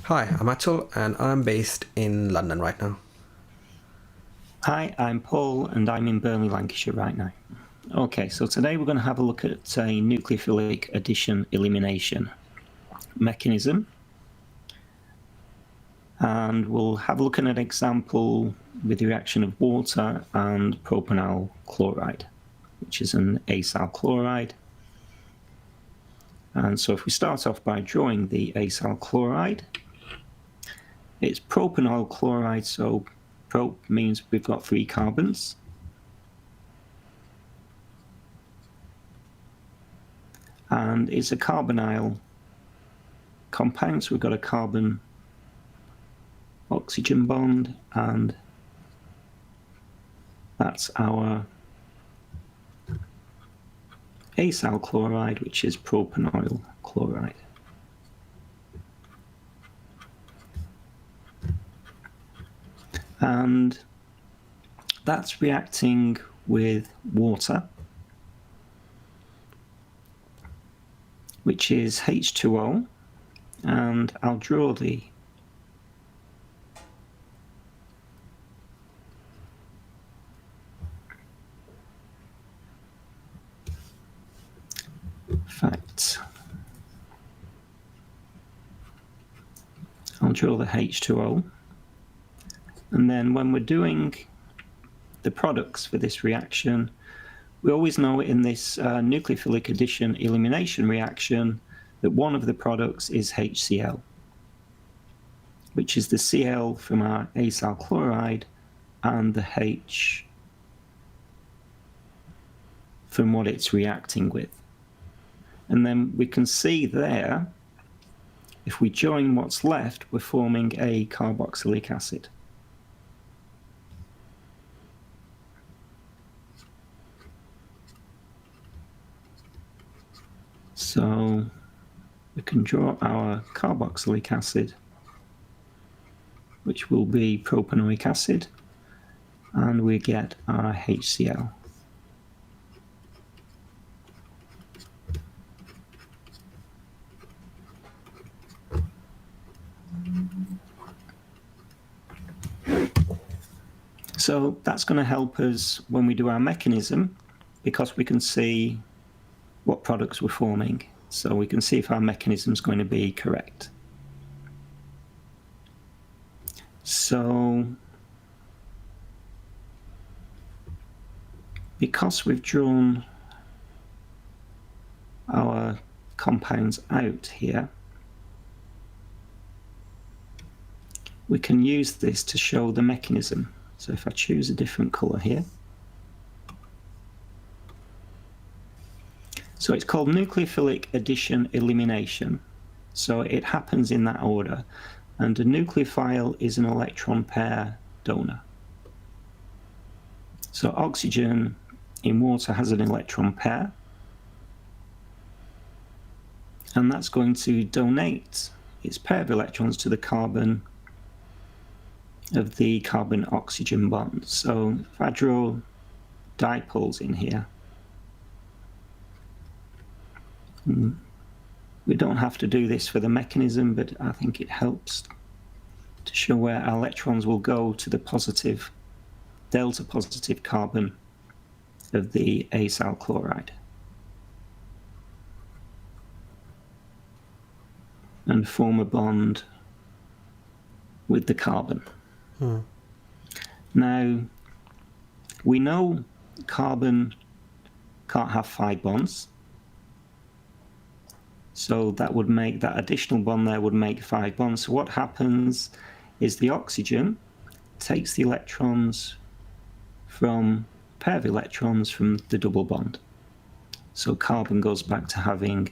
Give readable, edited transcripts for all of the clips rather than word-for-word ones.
Hi, I'm Atul and I'm based in London right now. Hi, I'm Paul and I'm in Burnley, Lancashire right now. Okay, so today we're going to have a look at a nucleophilic addition elimination mechanism. And we'll have a look at an example with the reaction of water and propanoyl chloride, which is an acyl chloride. And so if we start off by drawing the acyl chloride, it's propanoyl chloride, so prop means we've got 3 carbons. And it's a carbonyl compound, so we've got a carbon oxygen bond, and that's our acyl chloride, which is propanoyl chloride. And that's reacting with water, which is H2O, and I'll draw the H2O, and then when we're doing the products for this reaction, we always know in this nucleophilic addition elimination reaction that one of the products is HCl, which is the Cl from our acyl chloride and the H from what it's reacting with. And then we can see there, if we join what's left, we're forming a carboxylic acid. So we can draw our carboxylic acid, which will be propanoic acid, and we get our HCl. So that's going to help us when we do our mechanism, because we can see what products we're forming. So we can see if our mechanism is going to be correct. So because we've drawn our compounds out here, we can use this to show the mechanism. So if I choose a different color here, so it's called nucleophilic addition elimination. So it happens in that order, and a nucleophile is an electron pair donor. So oxygen in water has an electron pair, and that's going to donate its pair of electrons to the carbon of the carbon-oxygen bond. So if I draw dipoles in here, we don't have to do this for the mechanism, but I think it helps to show where our electrons will go to the positive, delta positive carbon of the acyl chloride. And form a bond with the carbon. Now, we know carbon can't have 5 bonds, so that would make, that additional bond there would make 5 bonds. So what happens is the oxygen takes the electrons from, pair of electrons from the double bond. So carbon goes back to having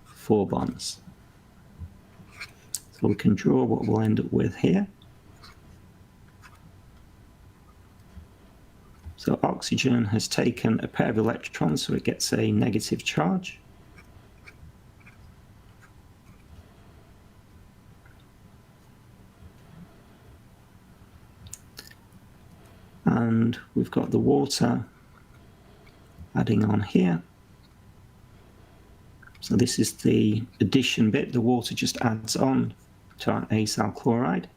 4 bonds. So we can draw what we'll end up with here. So oxygen has taken a pair of electrons, so it gets a negative charge. And we've got the water adding on here. So this is the addition bit, the water just adds on to our acyl chloride.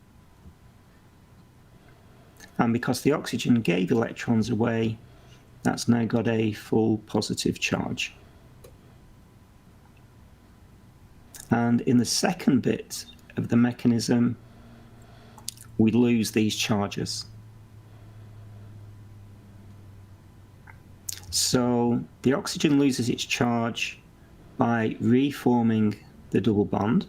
And because the oxygen gave electrons away, that's now got a full positive charge. And in the second bit of the mechanism, we lose these charges. So the oxygen loses its charge by reforming the double bond.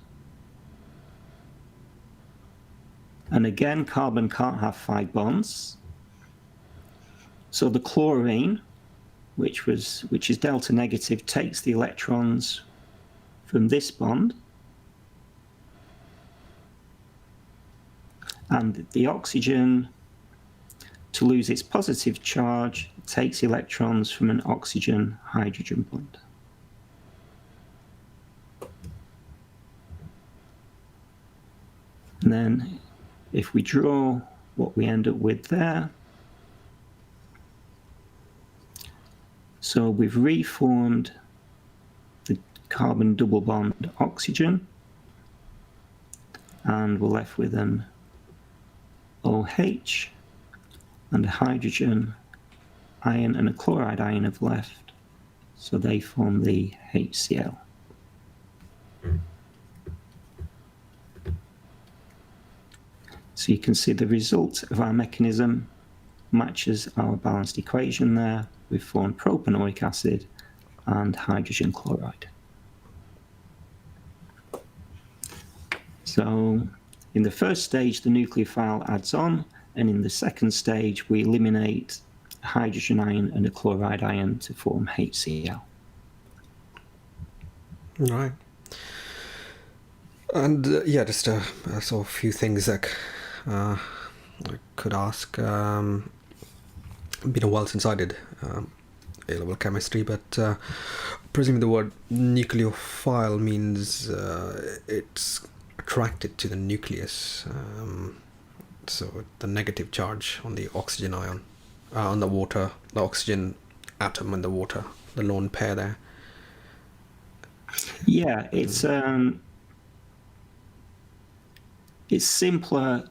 And again, carbon can't have 5 bonds. So the chlorine, which is delta negative, takes the electrons from this bond. And the oxygen, to lose its positive charge, takes electrons from an oxygen-hydrogen bond. And then if we draw what we end up with there, so we've reformed the carbon double bond oxygen, and we're left with an OH, and a hydrogen ion and a chloride ion have left, so they form the HCl. So you can see the result of our mechanism matches our balanced equation there. We've formed propanoic acid and hydrogen chloride. So in the first stage, the nucleophile adds on, and in the second stage, we eliminate a hydrogen ion and a chloride ion to form HCl. Right. And yeah, just so a few things that I could ask. Been a while since I did A-level chemistry, but presumably the word nucleophile means it's attracted to the nucleus. So the negative charge on the oxygen ion, on the water, the oxygen atom and the water, the lone pair there. Yeah, it's simpler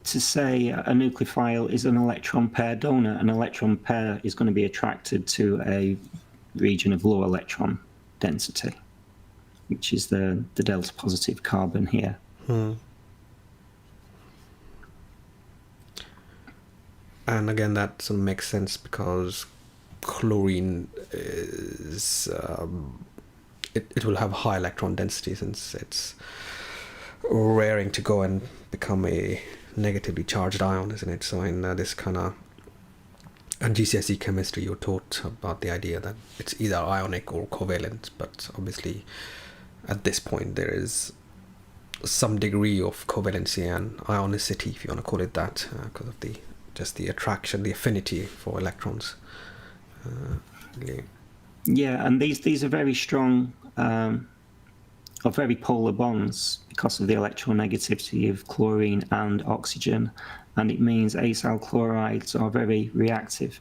to say a nucleophile is an electron pair donor. An electron pair is going to be attracted to a region of low electron density, which is the delta positive carbon here. And again, that sort of makes sense because chlorine is it will have high electron density since it's raring to go and become a negatively charged ion, isn't it? So in this kind of GCSE chemistry, you're taught about the idea that it's either ionic or covalent, but obviously at this point there is some degree of covalency and ionicity, if you want to call it that, because of the attraction, the affinity for electrons. Yeah, and these are very strong or very polar bonds because of the electronegativity of chlorine and oxygen, and it means acyl chlorides are very reactive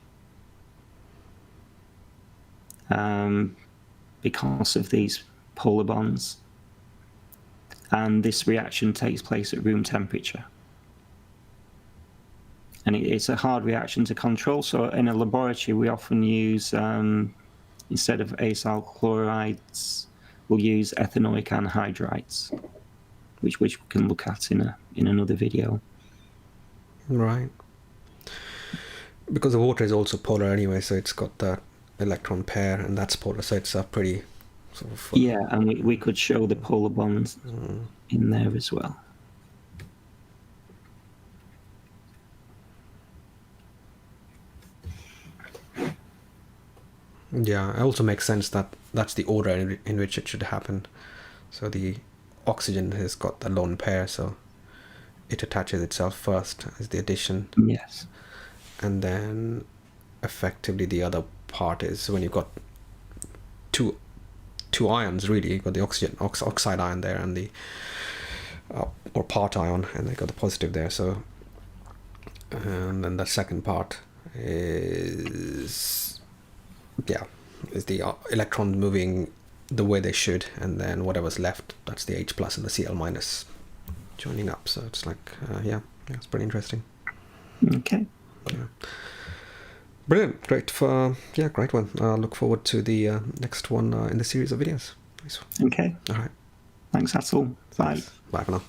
because of these polar bonds, and this reaction takes place at room temperature. And it's a hard reaction to control, so in a laboratory we often use, instead of acyl chlorides, we'll use ethanoic anhydrides, which we can look at in another video. Right. Because the water is also polar anyway, so it's got that electron pair, and that's polar, so it's a pretty sort of... Yeah, and we could show the polar bonds in there as well. Yeah, it also makes sense that that's the order in which it should happen. So the oxygen has got the lone pair, so it attaches itself first as the addition. Yes. And then effectively the other part is when you've got two ions, really. You've got the oxygen oxide ion there and the or part ion, and they've got the positive there. So and then the second part is the electrons moving the way they should, and then whatever's left, that's the H plus and the Cl minus. joining up. So it's like, yeah, it's pretty interesting. Okay. Yeah. Brilliant, great great one. Look forward to the next one in the series of videos. Nice. Okay. All right. Thanks, Atul. Bye. Thanks. Bye for now.